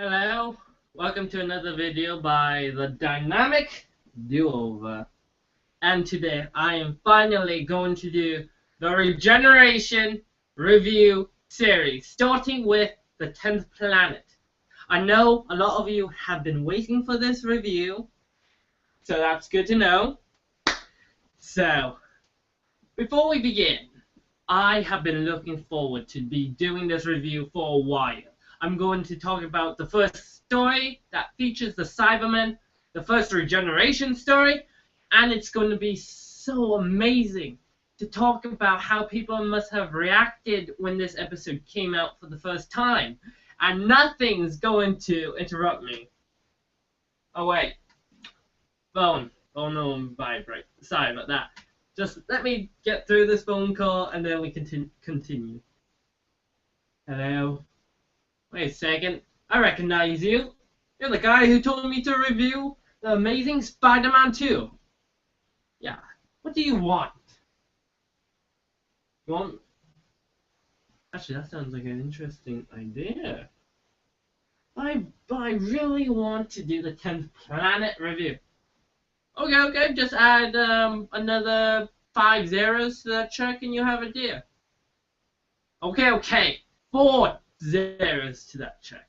Hello, welcome to another video by the Dynamic Do-Over. And today I am finally going to do the Regeneration Review series, starting with the 10th planet. I know a lot of you have been waiting for this review, so that's good to know. So, before we begin, I have been looking forward to be doing this review for a while. I'm going to talk about the first story that features the Cybermen, the first regeneration story, and it's going to be so amazing to talk about how people must have reacted when this episode came out for the first time. And nothing's going to interrupt me. Oh wait, phone on vibrate. Sorry about that. Just let me get through this phone call and then we can continue. Hello? Wait a second. I recognize you. You're the guy who told me to review The Amazing Spider-Man 2. Yeah. What do you want? You want... Actually, that sounds like an interesting idea. I really want to do the 10th planet review. Okay, just add another 5 zeros to that check and you have a deal. Okay, 4 zeros to that check.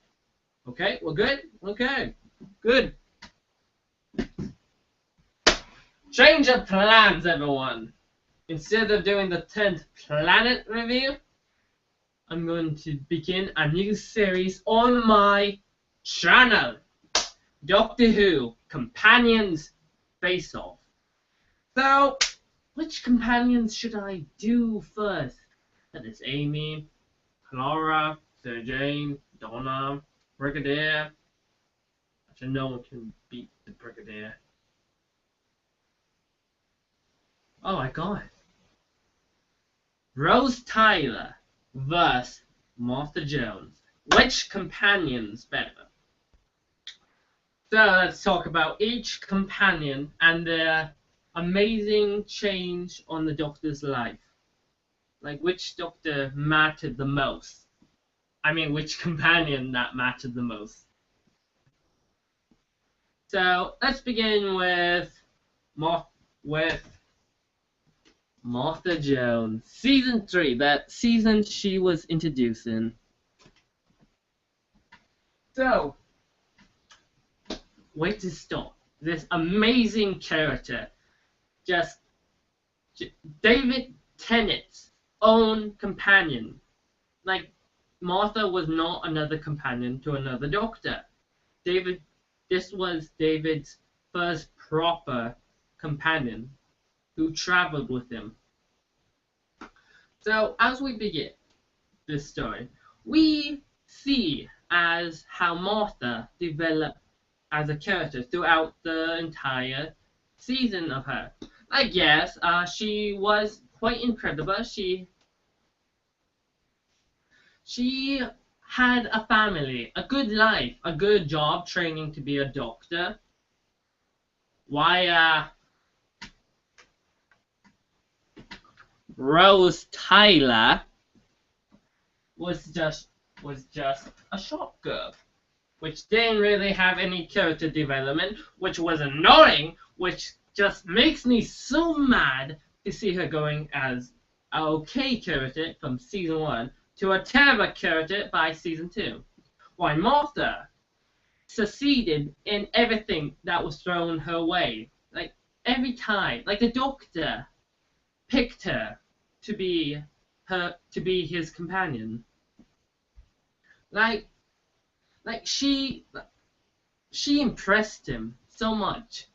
Okay, we're good? Okay, good. Change of plans, everyone. Instead of doing the 10th planet review, I'm going to begin a new series on my channel. Doctor Who Companions Face Off. So, which companions should I do first? That is Amy, Clara, Sarah Jane, Donna, Brigadier. Actually, no one can beat the Brigadier. Oh, I got it. Rose Tyler vs. Martha Jones. Which companion's better? So let's talk about each companion and their amazing change on the Doctor's life. Like, which Doctor mattered the most? I mean, which companion that mattered the most? So let's begin with Martha Jones. Season 3, that season she was introduced in. So, where to start? This amazing character. Just David Tennant's own companion. Like, Martha was not another companion to another Doctor. This was David's first proper companion who traveled with him. So, as we begin this story, we see as how Martha developed as a character throughout the entire season of her. I guess she was quite incredible. She had a family, a good life, a good job training to be a doctor. Why Rose Tyler was just a shop girl, which didn't really have any character development, which was annoying, which just makes me so mad to see her going as an okay character from season 1 to a terrible character by season 2. Why Martha succeeded in everything that was thrown her way. Like, every time, like the Doctor picked her to be his companion. Like she impressed him so much.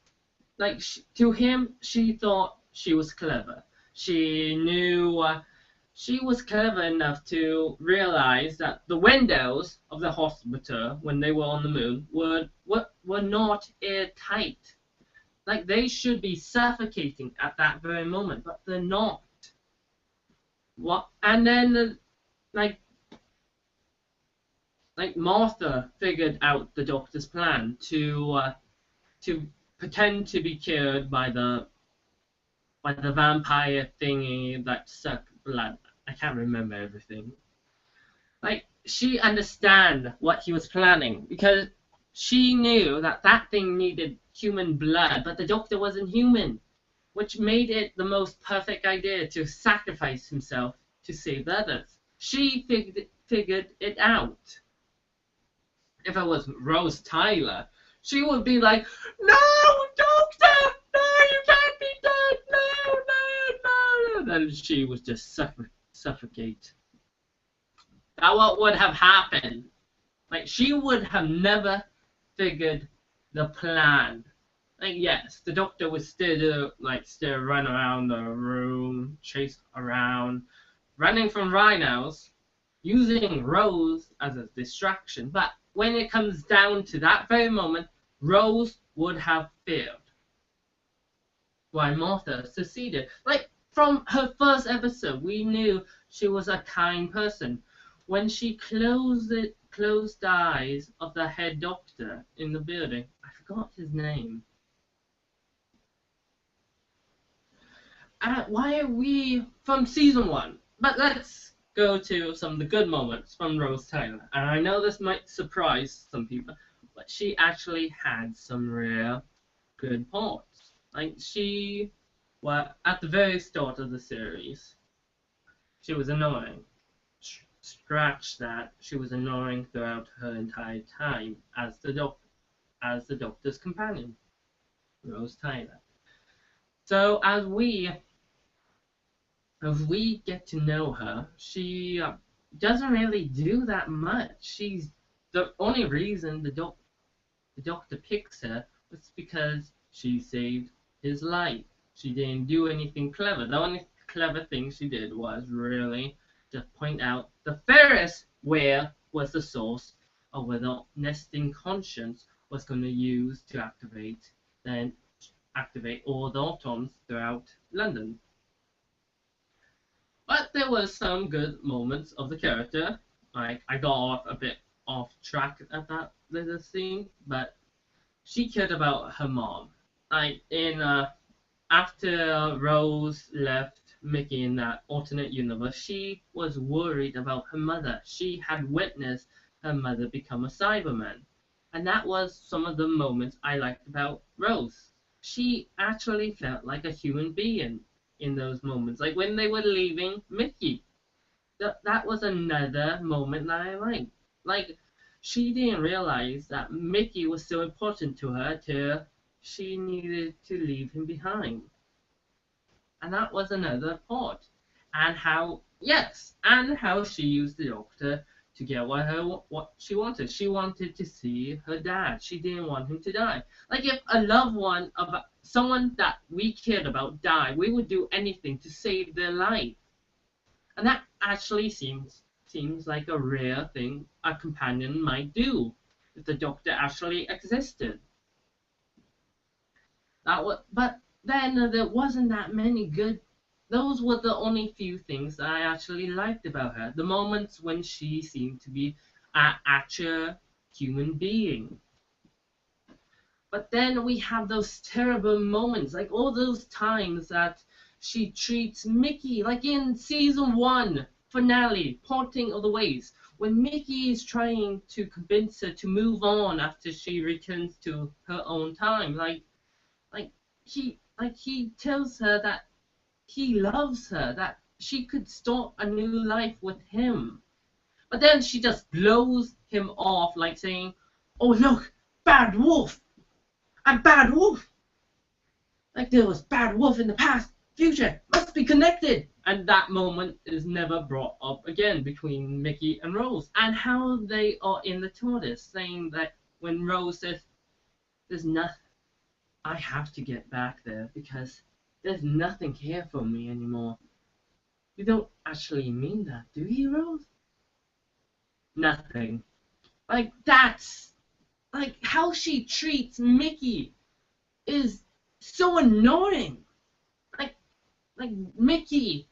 Like, to him, she thought she was clever. She knew she was clever enough to realize that the windows of the hospital when they were on the moon were not airtight. Like, they should be suffocating at that very moment, but they're not. What? And then, like Martha figured out the Doctor's plan to pretend to be cured by the vampire thingy that sucked blood. I can't remember everything. Like, she understand what he was planning because she knew that that thing needed human blood, but the Doctor wasn't human, which made it the most perfect idea to sacrifice himself to save others. She figured it out. If it was Rose Tyler, she would be like, "No, Doctor! No, you can't be dead! No, no, no!" Then she would just suffocate. That what would have happened. Like, she would have never figured the plan. Like, yes, the Doctor would still run around the room, chase around, running from rhinos, using Rose as a distraction. But when it comes down to that very moment, Rose would have failed. Why Martha succeeded. Like, from her first episode, we knew she was a kind person. When she closed the eyes of the head doctor in the building, I forgot his name. Why are we from season 1? But let's go to some of the good moments from Rose Tyler. And I know this might surprise some people, but she actually had some real good parts. Like, she, well, at the very start of the series, she was annoying. Scratch that, she was annoying throughout her entire time as the Doctor's companion, Rose Tyler. So as we get to know her, she doesn't really do that much. She's the only reason the Doctor picks her was because she saved his life. She didn't do anything clever. The only clever thing she did was really just point out the Ferris where was the source of where the nesting conscience was going to use to activate all the autons throughout London. But there was some good moments of the character. Like, I got a bit off track at that little scene, but she cared about her mom. Like, after Rose left Mickey in that alternate universe, she was worried about her mother. She had witnessed her mother become a Cyberman. And that was some of the moments I liked about Rose. She actually felt like a human being in those moments. Like when they were leaving Mickey. That was another moment that I liked. Like, she didn't realize that Mickey was so important to her till she needed to leave him behind. And that was another part. And how she used the Doctor to get what she wanted. She wanted to see her dad. She didn't want him to die. Like, if a loved one of someone that we cared about died, we would do anything to save their life. And that actually seems like a rare thing a companion might do if the Doctor actually existed. But then there wasn't that many good. Those were the only few things that I actually liked about her. The moments when she seemed to be an actual human being. But then we have those terrible moments, like all those times that she treats Mickey, like in season 1 finale, Parting of the Ways, when Mickey is trying to convince her to move on after she returns to her own time. Like he tells her that he loves her, that she could start a new life with him. But then she just blows him off, like saying, "Oh look, Bad Wolf! I'm Bad Wolf! Like there was Bad Wolf in the past, future, must be connected!" And that moment is never brought up again between Mickey and Rose. And how they are in the TARDIS, saying that when Rose says, "There's nothing, I have to get back there because there's nothing here for me anymore." You don't actually mean that, do you, Rose? Nothing. Like, that's... Like, how she treats Mickey is so annoying. Like Mickey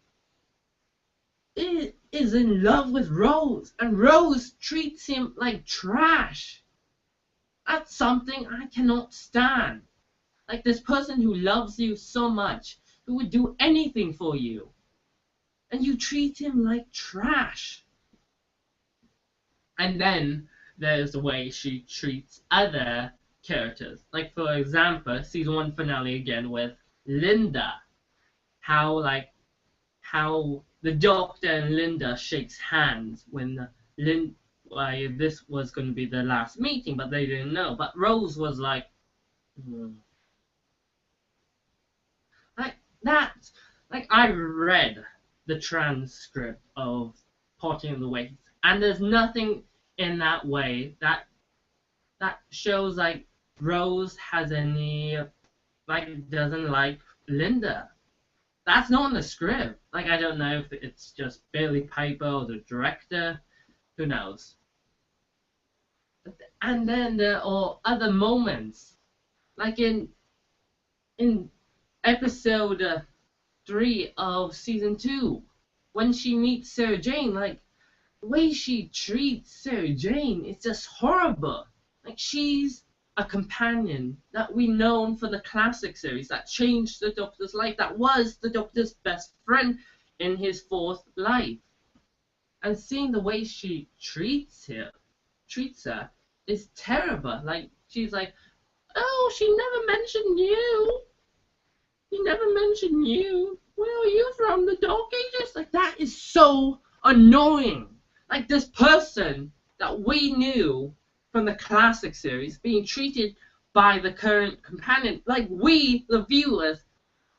is in love with Rose, and Rose treats him like trash. That's something I cannot stand. Like, this person who loves you so much, who would do anything for you, and you treat him like trash. And then there's the way she treats other characters. Like, for example, season 1 finale again with Linda. How the Doctor and Linda shakes hands when this was going to be their last meeting, but they didn't know. But Rose was like, hmm. Like that. Like, I read the transcript of Parting of the Ways, and there's nothing in that way that shows like Rose has any doesn't like Linda. That's not in the script. Like, I don't know if it's just Billy Piper or the director. Who knows? And then there are other moments, like in episode 3 of season 2, when she meets Sarah Jane. Like, the way she treats Sarah Jane is just horrible. Like, she's a companion that we known for the classic series that changed the Doctor's life, that was the Doctor's best friend in his fourth life. And seeing the way she treats her is terrible. Like, she's like, oh, she never mentioned you. He never mentioned you. Where are you from? The Dark Ages? Like, that is so annoying. Like, this person that we knew from the classic series being treated by the current companion. Like, we, the viewers,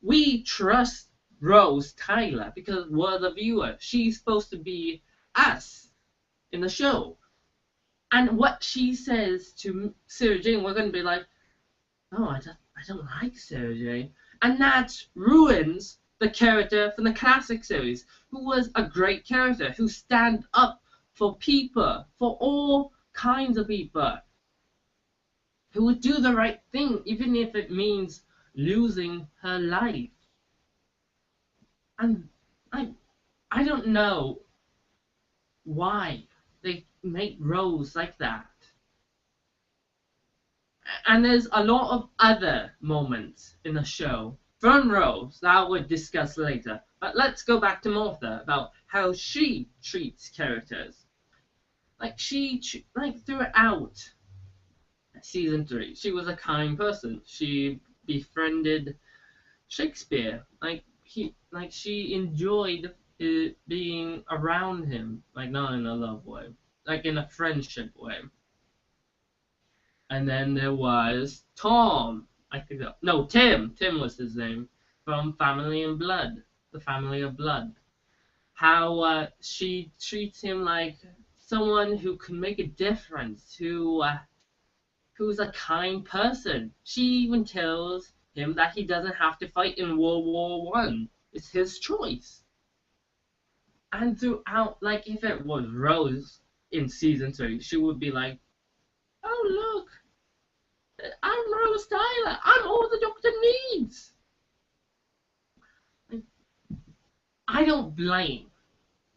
we trust Rose Tyler because we're the viewer. She's supposed to be us in the show. And what she says to Sarah Jane, we're going to be like, oh, I don't like Sarah Jane. And that ruins the character from the classic series, who was a great character, who stand up for people, for all kinds of people, who would do the right thing, even if it means losing her life. And I don't know why they make Rose like that. And there's a lot of other moments in the show from Rose that I would discuss later. But let's go back to Martha about how she treats characters. Like, throughout season 3, she was a kind person. She befriended Shakespeare. She enjoyed being around him. Like, not in a love way, like in a friendship way. And then there was Tom. Tim. Tim was his name, from Family and Blood. The Family of Blood. How she treats him like someone who can make a difference, who's a kind person. She even tells him that he doesn't have to fight in World War One. It's his choice. And throughout, like, if it was Rose in season 3, she would be like, oh, look, I'm Rose Tyler. I'm all the Doctor needs. I don't blame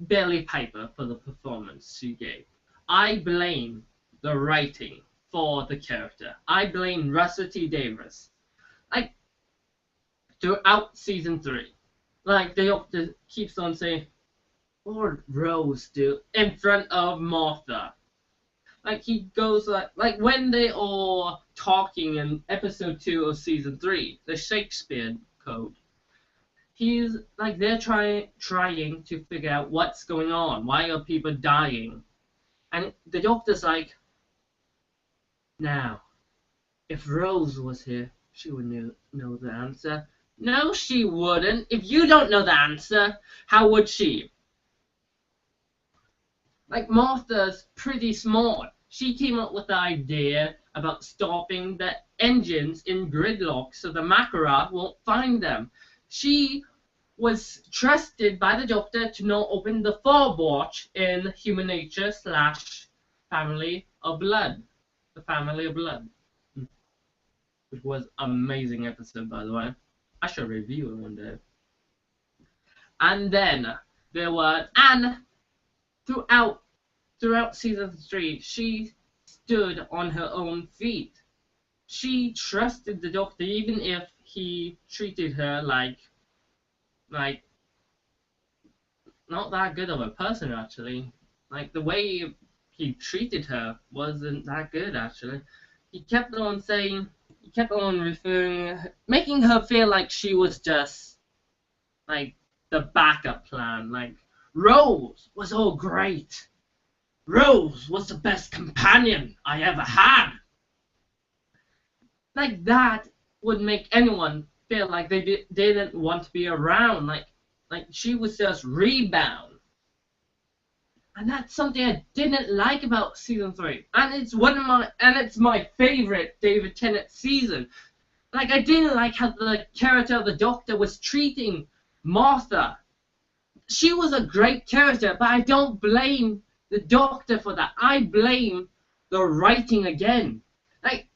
Billie Piper for the performance she gave. I blame the writing for the character. I blame Russell T Davies. Like, throughout season 3, like, the Doctor keeps on saying, what would Rose do in front of Martha? Like, he goes like when they are talking in episode 2 of season 3, the Shakespeare Code. He's like, they're trying to figure out what's going on. Why are people dying? And the Doctor's like, now, if Rose was here, she would know the answer. No, she wouldn't. If you don't know the answer, how would she? Like, Martha's pretty smart. She came up with the idea about stopping the engines in gridlock so the Makara won't find them. She was trusted by the Doctor to not open the fob watch in Human Nature / Family of Blood. The Family of Blood. Which was an amazing episode, by the way. I should review it one day. And then there was Anne. Throughout season 3, she stood on her own feet. She trusted the Doctor even if he treated her like not that good of a person, actually. Like, the way he treated her wasn't that good, actually. He kept on saying, he kept on referring, making her feel like she was just like the backup plan. Like, Rose was all great. Rose was the best companion I ever had. Like, that would make anyone feel like they didn't want to be around. Like she was just rebound. And that's something I didn't like about season 3. And it's my favorite David Tennant season. Like, I didn't like how the character of the Doctor was treating Martha. She was a great character, but I don't blame the Doctor for that. I blame the writing again. Like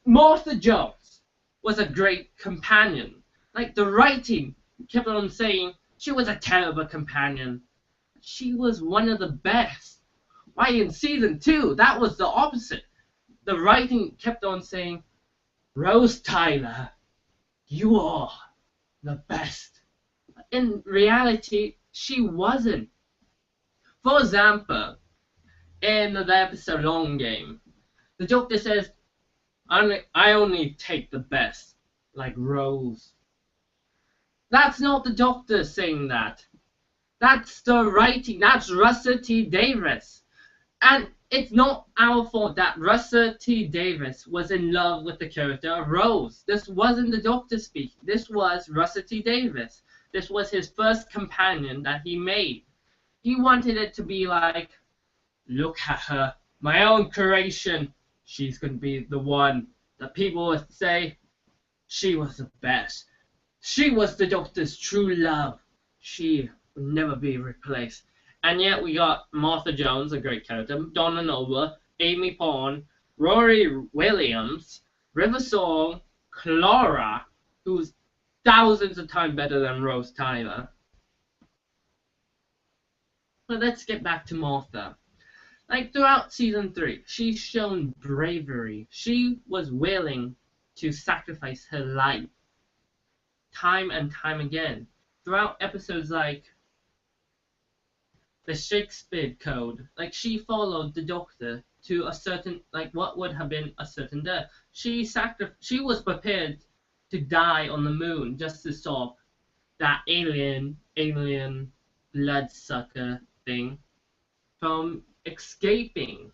Martha Jones was a great companion. Like, the writing kept on saying she was a terrible companion. She was one of the best. Why, in season 2, that was the opposite. The writing kept on saying, Rose Tyler, you are the best. In reality, she wasn't. For example, in the episode Long Game, the Doctor says, I only take the best, like Rose. That's not the Doctor saying that. That's the writing. That's Russell T Davies. And it's not our fault that Russell T Davies was in love with the character of Rose. This wasn't the Doctor speaking. This was Russell T Davies. This was his first companion that he made. He wanted it to be like, look at her, my own creation. She's going to be the one that people would say she was the best. She was the Doctor's true love. She will never be replaced. And yet we got Martha Jones, a great character, Donna Nova, Amy Pond, Rory Williams, River Song, Clara, who's thousands of times better than Rose Tyler. But let's get back to Martha. Like, throughout season 3, she's shown bravery. She was willing to sacrifice her life time and time again. Throughout episodes like the Shakespeare Code, like, she followed the Doctor to a certain, like, what would have been a certain death. She was prepared to die on the moon just to stop that alien bloodsucker thing from escaping.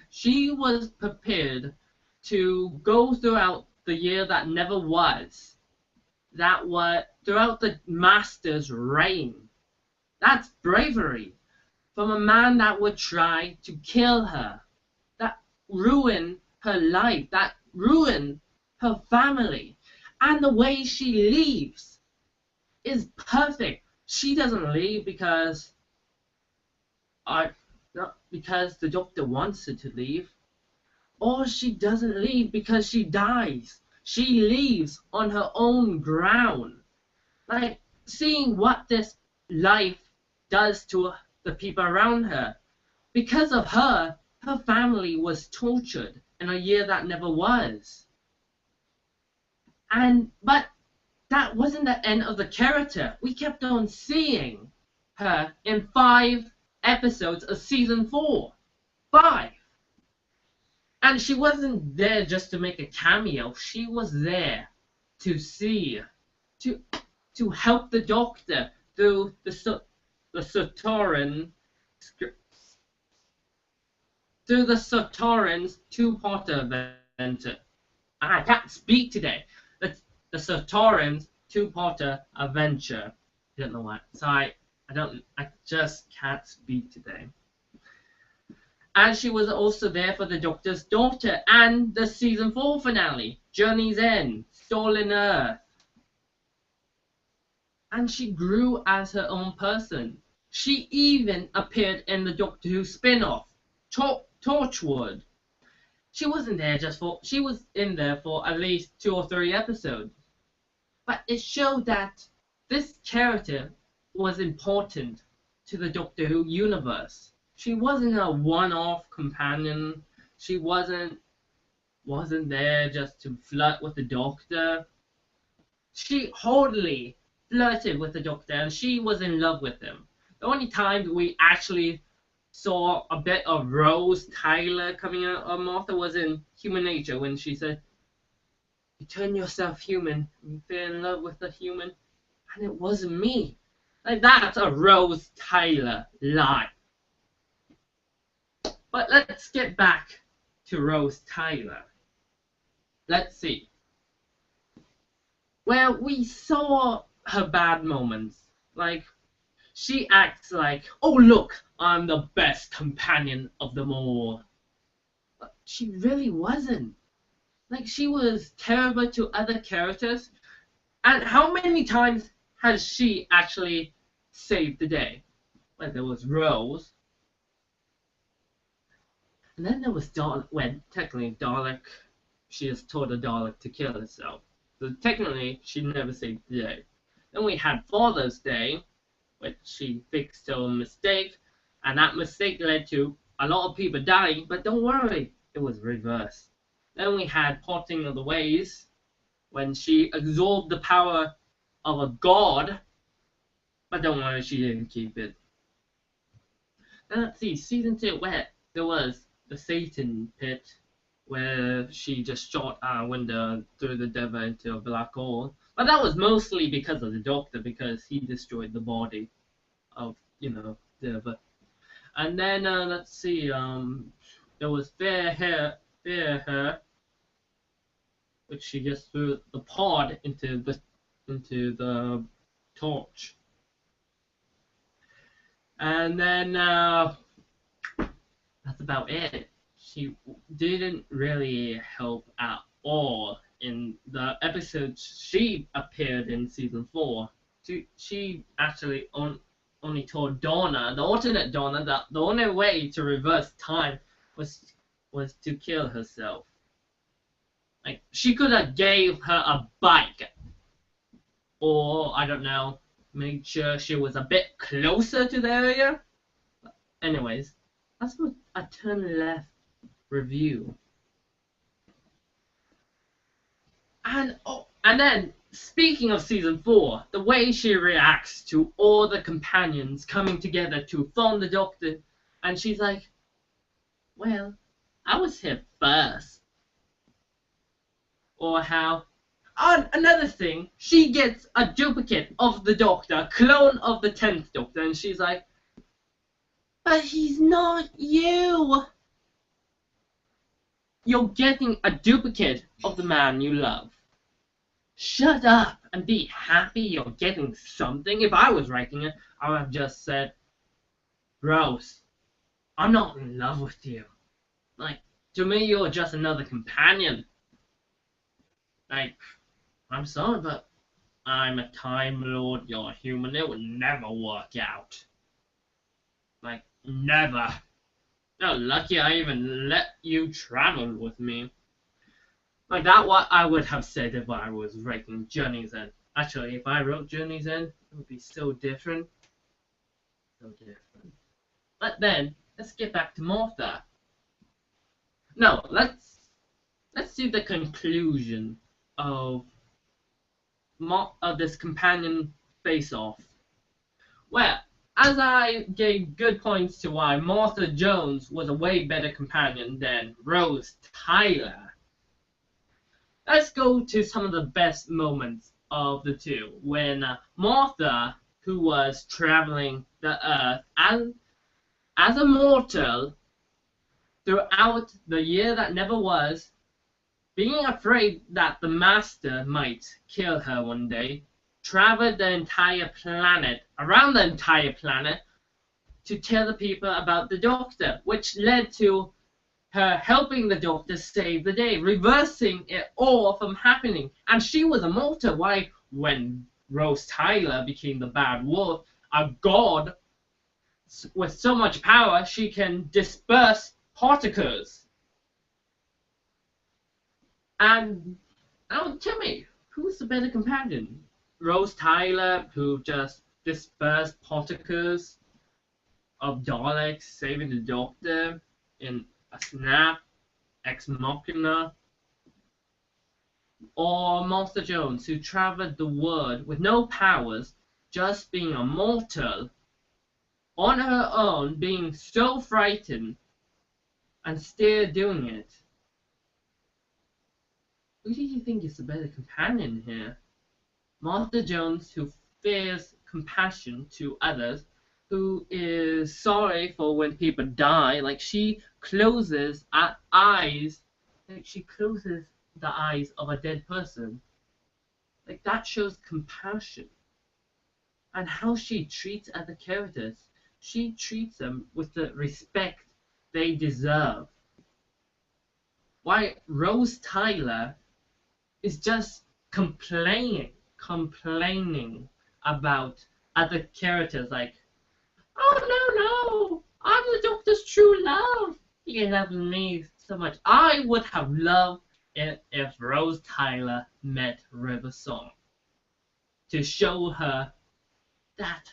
She was prepared to go throughout the year that never was, throughout the Master's reign. That's bravery from a man that would try to kill her, that ruin her life, that ruin her family. And the way she leaves is perfect. She doesn't leave because the Doctor wants her to leave, or she doesn't leave because she dies. She leaves on her own ground. Like, seeing what this life does to the people around her. Because of her, her family was tortured in a year that never was. But that wasn't the end of the character. We kept on seeing her in 5 episodes of season 4. 5. And she wasn't there just to make a cameo. She was there to help the Doctor through the Sontarans 2-parter adventure. I can't speak today. The Sontarans 2-parter adventure. I don't know why. So I just can't speak today. And she was also there for the Doctor's daughter and the season 4 finale, Journey's End, Stolen Earth. And she grew as her own person. She even appeared in the Doctor Who spin-off, Torchwood. She wasn't there she was in there for at least 2 or 3 episodes. But it showed that this character was important to the Doctor Who universe. She wasn't a one-off companion. She wasn't there just to flirt with the Doctor. She wholly flirted with the Doctor, and she was in love with him. The only time we actually saw a bit of Rose Tyler coming out of Martha was in Human Nature when she said, "You turn yourself human, and you fell in love with a human, and it wasn't me." Like, that's a Rose Tyler lie. But let's get back to Rose Tyler. Let's see. Well, we saw her bad moments. Like, she acts like, "Oh look, I'm the best companion of them all." But she really wasn't. Like, she was terrible to other characters. And how many times has she actually saved the day? Like, there was Rose. And then there was Dalek. Well, technically, Dalek, she just told a Dalek to kill herself. So technically, she never saved the day. Then we had Father's Day, which she fixed her mistake, and that mistake led to a lot of people dying, but don't worry, it was reversed. Then we had Parting of the Ways, when she absorbed the power of a god, but don't worry, she didn't keep it. Then let's see, season 2, where there was the Satan pit, where she just shot out a window threw the devil into a black hole. But that was mostly because of the Doctor, because he destroyed the body of, devil. And then, let's see, there was Fear Her, which she just threw the pod into the torch. And then, that's about it. She didn't really help at all in the episodes she appeared in season 4. She actually only told Donna, the alternate Donna, that the only way to reverse time was to kill herself. Like, she could have gave her a bike, or I don't know, made sure she was a bit closer to the area. But anyways, that's what a Turn Left review. And then, speaking of season 4, the way she reacts to all the companions coming together to phone the Doctor, and she's like, "Well, I was here first." Or how, another thing, she gets a duplicate of the Doctor, a clone of the 10th Doctor, and she's like, "But he's not you." You're getting a duplicate of the man you love. Shut up and be happy you're getting something. If I was writing it, I would have just said, "Rose, I'm not in love with you. Like, to me, you're just another companion. Like, I'm sorry, but I'm a Time Lord, you're a human. It would never work out. Like, never. You're lucky I even let you travel with me." Like, that's what I would have said if I was writing Journey's End. Actually, if I wrote Journey's End, it would be so different. So different. But then, let's get back to Martha. No, let's see the conclusion of this companion face-off. Well, as I gave good points to why Martha Jones was a way better companion than Rose Tyler, let's go to some of the best moments of the two. When Martha, who was traveling the Earth as a mortal throughout the year that never was, being afraid that the Master might kill her one day, traveled the entire planet, around the entire planet, to tell the people about the Doctor, which led to her helping the Doctor save the day, reversing it all from happening. And she was immortal. Why, when Rose Tyler became the Bad Wolf, a god with so much power, she can disperse particles. And now tell me, who's the better companion? Rose Tyler, who just dispersed particles of Daleks, saving the Doctor in a snap, ex machina, or Martha Jones, who traveled the world with no powers, just being a mortal, on her own, being so frightened, and still doing it. Who do you think is the better companion here? Martha Jones, who feels compassion to others, who is sorry for when people die, like she closes eyes, like she closes the eyes of a dead person. Like that shows compassion. And how she treats other characters. She treats them with the respect they deserve. Why Rose Tyler is just complaining about other characters, like, oh no, I'm the Doctor's true love. He loves me so much. I would have loved it if Rose Tyler met River Song to show her that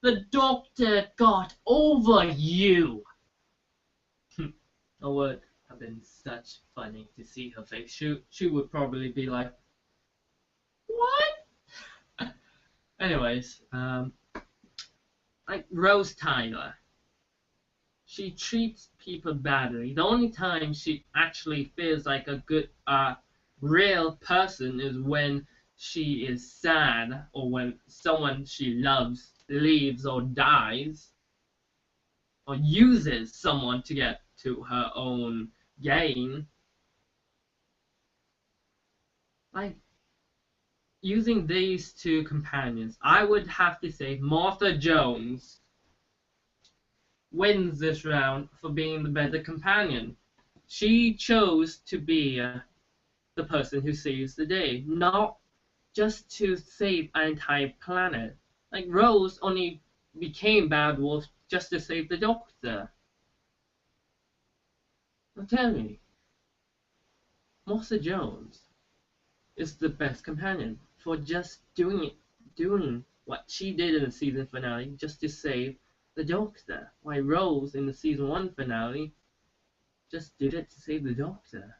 the Doctor got over you. It would have been such funny to see her face. She would probably be like, what? Anyways, like Rose Tyler, she treats people badly. The only time she actually feels like a good, real person is when she is sad or when someone she loves leaves or dies or uses someone to get to her own gain. Like, using these two companions, I would have to say Martha Jones wins this round for being the better companion. She chose to be the person who saves the day, not just to save an entire planet. Like Rose only became Bad Wolf just to save the Doctor. Now tell me, Martha Jones is the best companion for just doing what she did in the season finale just to save the Doctor. Why Rose in the season 1 finale just did it to save the Doctor.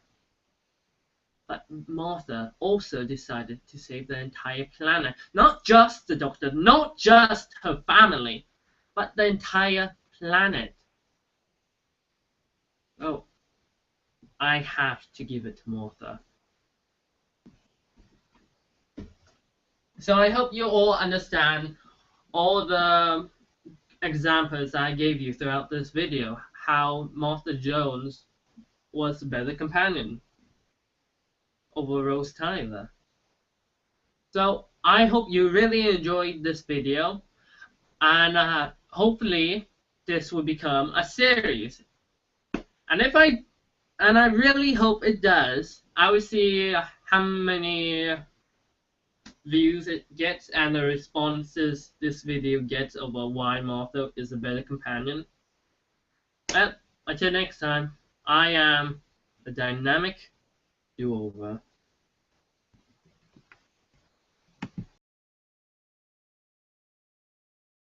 But Martha also decided to save the entire planet. Not just the Doctor, not just her family, but the entire planet. Oh, I have to give it to Martha. So I hope you all understand all the examples I gave you throughout this video, how Martha Jones was a better companion over Rose Tyler. So I hope you really enjoyed this video, and hopefully this will become a series. And I really hope it does. I will see how many views it gets and the responses this video gets over why Martha is a better companion. Well, until next time, I am the Dynamic Do-Over.